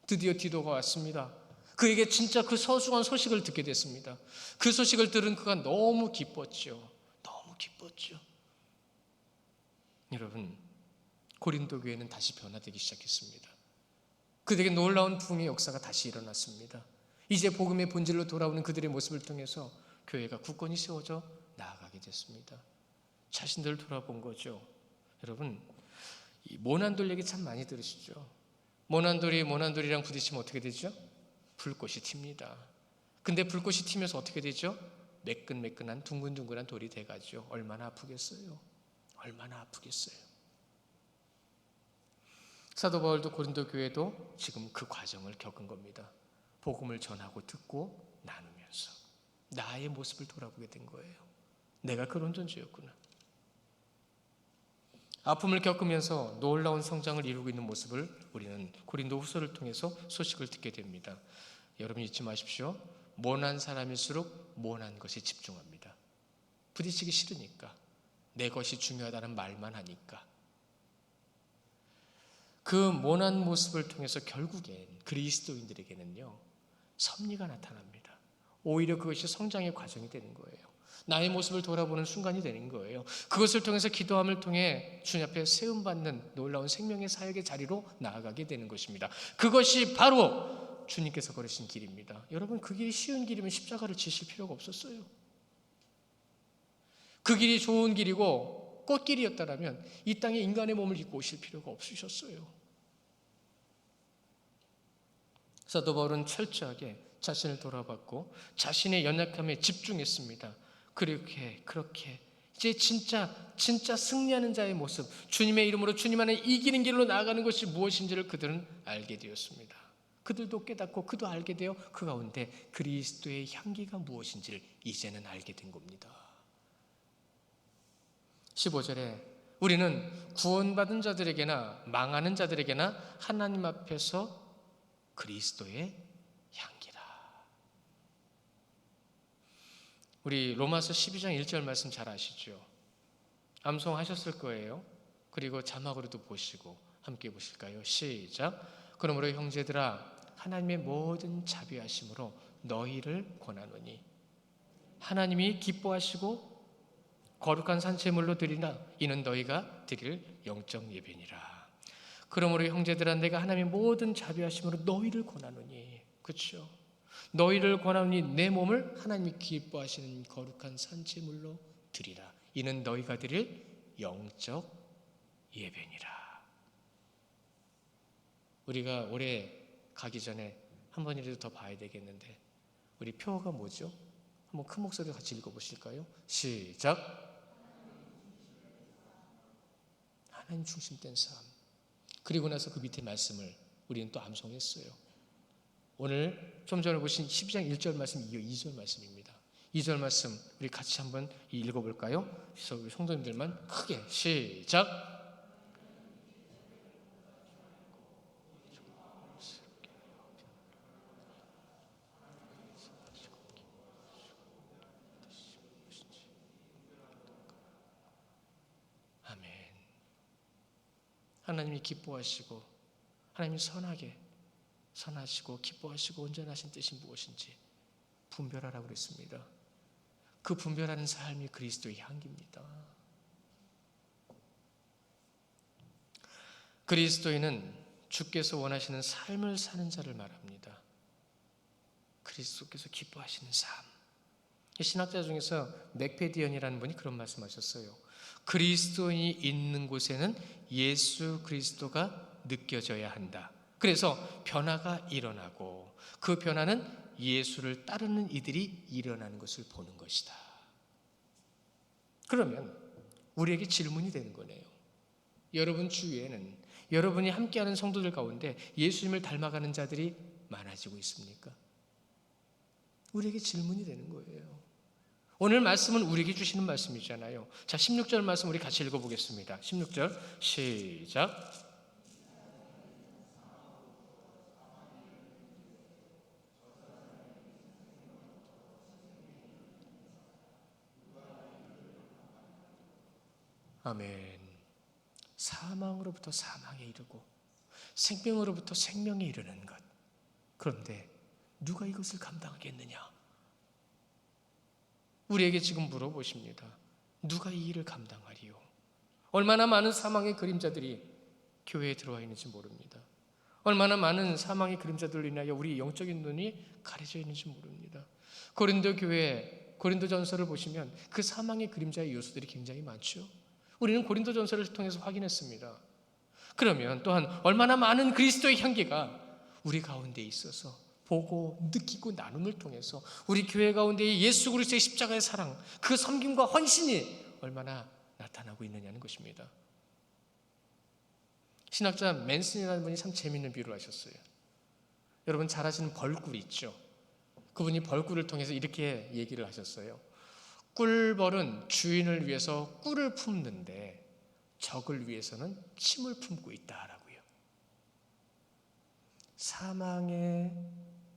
드디어 디도가 왔습니다. 그에게 진짜 그 소중한 소식을 듣게 됐습니다. 그 소식을 들은 그가 너무 기뻤죠. 너무 기뻤죠. 여러분, 고린도 교회는 다시 변화되기 시작했습니다. 그들에게 놀라운 부흥의 역사가 다시 일어났습니다. 이제 복음의 본질로 돌아오는 그들의 모습을 통해서 교회가 굳건히 세워져 나아가게 됐습니다. 자신들을 돌아본 거죠. 여러분, 이 모난돌 얘기 참 많이 들으시죠? 모난돌이랑 부딪히면 어떻게 되죠? 불꽃이 튑니다. 근데 불꽃이 튀면서 어떻게 되죠? 매끈매끈한 둥근둥근한 돌이 돼가죠. 얼마나 아프겠어요? 얼마나 아프겠어요? 사도 바울도 고린도 교회도 지금 그 과정을 겪은 겁니다. 복음을 전하고 듣고 나누면서 나의 모습을 돌아보게 된 거예요. 내가 그런 존재였구나. 아픔을 겪으면서 놀라운 성장을 이루고 있는 모습을 우리는 고린도 후서를 통해서 소식을 듣게 됩니다. 여러분 잊지 마십시오. 모난 사람일수록 모난 것에 집중합니다. 부딪히기 싫으니까, 내 것이 중요하다는 말만 하니까. 그 모난 모습을 통해서 결국엔 그리스도인들에게는요, 섭리가 나타납니다. 오히려 그것이 성장의 과정이 되는 거예요. 나의 모습을 돌아보는 순간이 되는 거예요. 그것을 통해서 기도함을 통해 주님 앞에 세움받는 놀라운 생명의 사역의 자리로 나아가게 되는 것입니다. 그것이 바로 주님께서 걸으신 길입니다. 여러분, 그 길이 쉬운 길이면 십자가를 지실 필요가 없었어요. 그 길이 좋은 길이고 꽃길이었다면 이 땅에 인간의 몸을 입고 오실 필요가 없으셨어요. 사도 바울은 철저하게 자신을 돌아봤고 자신의 연약함에 집중했습니다. 그렇게 이제 진짜 승리하는 자의 모습, 주님의 이름으로 주님 안에 이기는 길로 나아가는 것이 무엇인지를 그들은 알게 되었습니다. 그들도 깨닫고 그도 알게 되어 그 가운데 그리스도의 향기가 무엇인지를 이제는 알게 된 겁니다. 15절에 우리는 구원받은 자들에게나 망하는 자들에게나 하나님 앞에서 그리스도의 향기라. 우리 로마서 12장 1절 말씀 잘 아시죠? 암송하셨을 거예요. 그리고 자막으로도 보시고 함께 보실까요? 시작. 그러므로 형제들아 하나님의 모든 자비하심으로 너희를 권하노니 하나님이 기뻐하시고 거룩한 산채물로 드리나 이는 너희가 드릴 영적 예배니라. 그러므로 형제들아 내가 하나님의 모든 자비하심으로 너희를 권하노니, 그렇죠? 너희를 권하노니 내 몸을 하나님이 기뻐하시는 거룩한 산채물로 드리라. 이는 너희가 드릴 영적 예배니라. 우리가 올해 가기 전에 한 번이라도 더 봐야 되겠는데 우리 표어가 뭐죠? 한번 큰 목소리로 같이 읽어보실까요? 시작. 하나님 중심된 삶. 그리고 나서 그 밑에 말씀을 우리는 또 암송했어요. 오늘 좀 전에 보신 12장 1절 말씀, 2절 말씀입니다. 2절 말씀 우리 같이 한번 읽어볼까요? 그래서 우리 성도님들만 크게 시작. 아멘. 하나님이 기뻐하시고 하나님이 선하시고 기뻐하시고 온전하신 뜻이 무엇인지 분별하라고 그랬습니다. 그 분별하는 삶이 그리스도의 향기입니다. 그리스도인은 주께서 원하시는 삶을 사는 자를 말합니다. 그리스도께서 기뻐하시는 삶. 신학자 중에서 맥페디언이라는 분이 그런 말씀하셨어요. 그리스도인이 있는 곳에는 예수 그리스도가 느껴져야 한다. 그래서 변화가 일어나고 그 변화는 예수를 따르는 이들이 일어나는 것을 보는 것이다. 그러면 우리에게 질문이 되는 거네요. 여러분 주위에는 여러분이 함께하는 성도들 가운데 예수님을 닮아가는 자들이 많아지고 있습니까? 우리에게 질문이 되는 거예요. 오늘 말씀은 우리에게 주시는 말씀이잖아요. 자, 16절 말씀 우리 같이 읽어보겠습니다. 16절 시작. 아멘. 사망으로부터 사망에 이르고 생명으로부터 생명에 이르는 것. 그런데 누가 이것을 감당하겠느냐? 우리에게 지금 물어보십니다. 누가 이 일을 감당하리요? 얼마나 많은 사망의 그림자들이 교회에 들어와 있는지 모릅니다. 얼마나 많은 사망의 그림자들로 인하여 우리 영적인 눈이 가려져 있는지 모릅니다. 고린도 교회, 고린도전서를 보시면 그 사망의 그림자의 요소들이 굉장히 많죠. 우리는 고린도전서를 통해서 확인했습니다. 그러면 또한 얼마나 많은 그리스도의 향기가 우리 가운데 있어서 보고 느끼고 나눔을 통해서 우리 교회 가운데 예수 그리스도의 십자가의 사랑, 그 섬김과 헌신이 얼마나 나타나고 있느냐는 것입니다. 신학자 맨슨이라는 분이 참 재미있는 비유를 하셨어요. 여러분 잘 아시는 벌꿀 있죠? 그분이 벌꿀을 통해서 이렇게 얘기를 하셨어요. 꿀벌은 주인을 위해서 꿀을 품는데 적을 위해서는 침을 품고 있다라고요. 사망의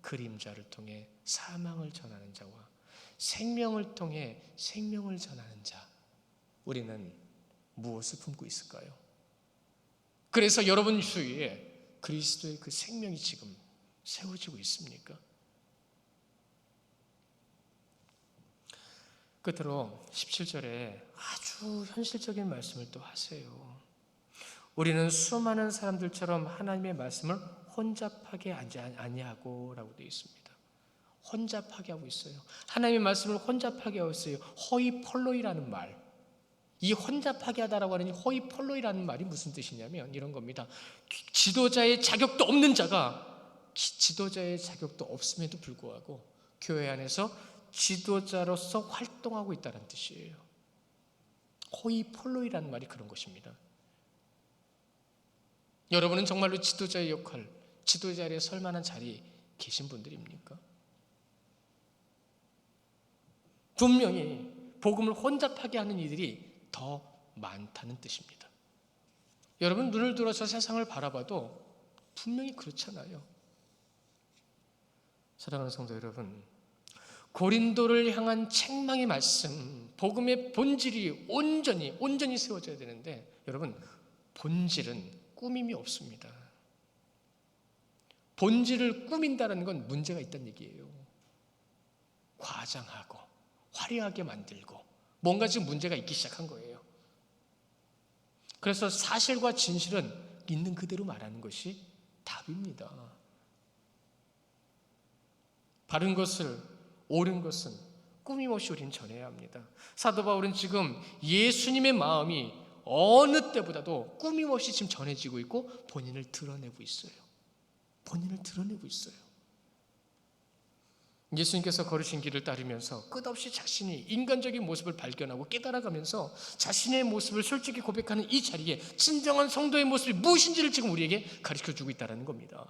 그림자를 통해 사망을 전하는 자와 생명을 통해 생명을 전하는 자, 우리는 무엇을 품고 있을까요? 그래서 여러분 주위에 그리스도의 그 생명이 지금 세워지고 있습니까? 끝으로 17절에 아주 현실적인 말씀을 또 하세요. 우리는 수많은 사람들처럼 하나님의 말씀을 혼잡하게 아니하고 라고 되어 있습니다. 혼잡하게 하고 있어요. 하나님의 말씀을 혼잡하게 하고 있어요. 허이폴로이라는 말, 이 혼잡하게 하다라고 하는 이 허이폴로이라는 말이 무슨 뜻이냐면 이런 겁니다. 지도자의 자격도 없는 자가 지도자의 자격도 없음에도 불구하고 교회 안에서 지도자로서 활동하고 있다는 뜻이에요. 허이폴로이라는 말이 그런 것입니다. 여러분은 정말로 지도자의 역할, 지도자 자리에 설 만한 자리에 계신 분들입니까? 분명히 복음을 혼잡하게 하는 이들이 더 많다는 뜻입니다. 여러분 눈을 들어서 세상을 바라봐도 분명히 그렇잖아요. 사랑하는 성도 여러분, 고린도를 향한 책망의 말씀, 복음의 본질이 온전히 세워져야 되는데 여러분 본질은 꾸밈이 없습니다. 본질을 꾸민다는 건 문제가 있다는 얘기예요. 과장하고 화려하게 만들고 뭔가 지금 문제가 있기 시작한 거예요. 그래서 사실과 진실은 있는 그대로 말하는 것이 답입니다. 바른 것을, 옳은 것은 꾸밈없이 우리는 전해야 합니다. 사도 바울은 지금 예수님의 마음이 어느 때보다도 꾸밈없이 지금 전해지고 있고 본인을 드러내고 있어요. 본인을 드러내고 있어요. 예수님께서 걸으신 길을 따르면서 끝없이 자신이 인간적인 모습을 발견하고 깨달아가면서 자신의 모습을 솔직히 고백하는 이 자리에 진정한 성도의 모습이 무엇인지를 지금 우리에게 가르쳐주고 있다는 겁니다.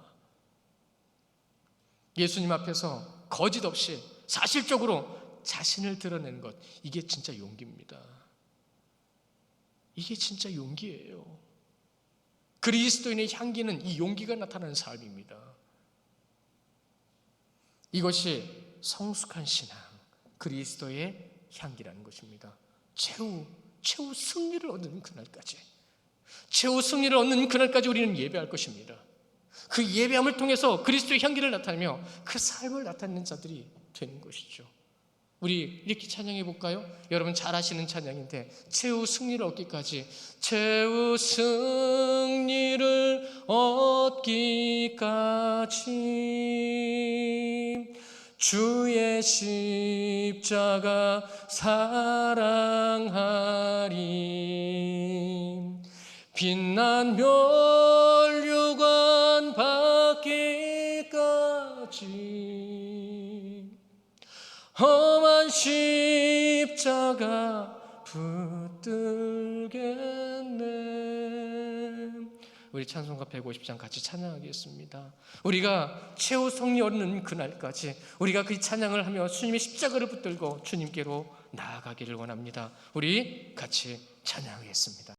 예수님 앞에서 거짓 없이 사실적으로 자신을 드러내는 것, 이게 진짜 용기입니다. 이게 진짜 용기예요. 그리스도인의 향기는 이 용기가 나타나는 삶입니다. 이것이 성숙한 신앙, 그리스도의 향기라는 것입니다. 최후 승리를 얻는 그날까지, 최후 승리를 얻는 그날까지 우리는 예배할 것입니다. 그 예배함을 통해서 그리스도의 향기를 나타내며 그 삶을 나타내는 자들이 되는 것이죠. 우리 이렇게 찬양해 볼까요? 여러분 잘 아시는 찬양인데, 최후 승리를 얻기까지, 최후 승리를 얻기까지 주의 십자가 사랑하리, 빛난 멸류관 받기까지 험한 십자가 붙들겠네. 우리 찬송가 150장 같이 찬양하겠습니다. 우리가 최후 성리 얻는 그날까지 우리가 그 찬양을 하며 주님의 십자가를 붙들고 주님께로 나아가기를 원합니다. 우리 같이 찬양하겠습니다.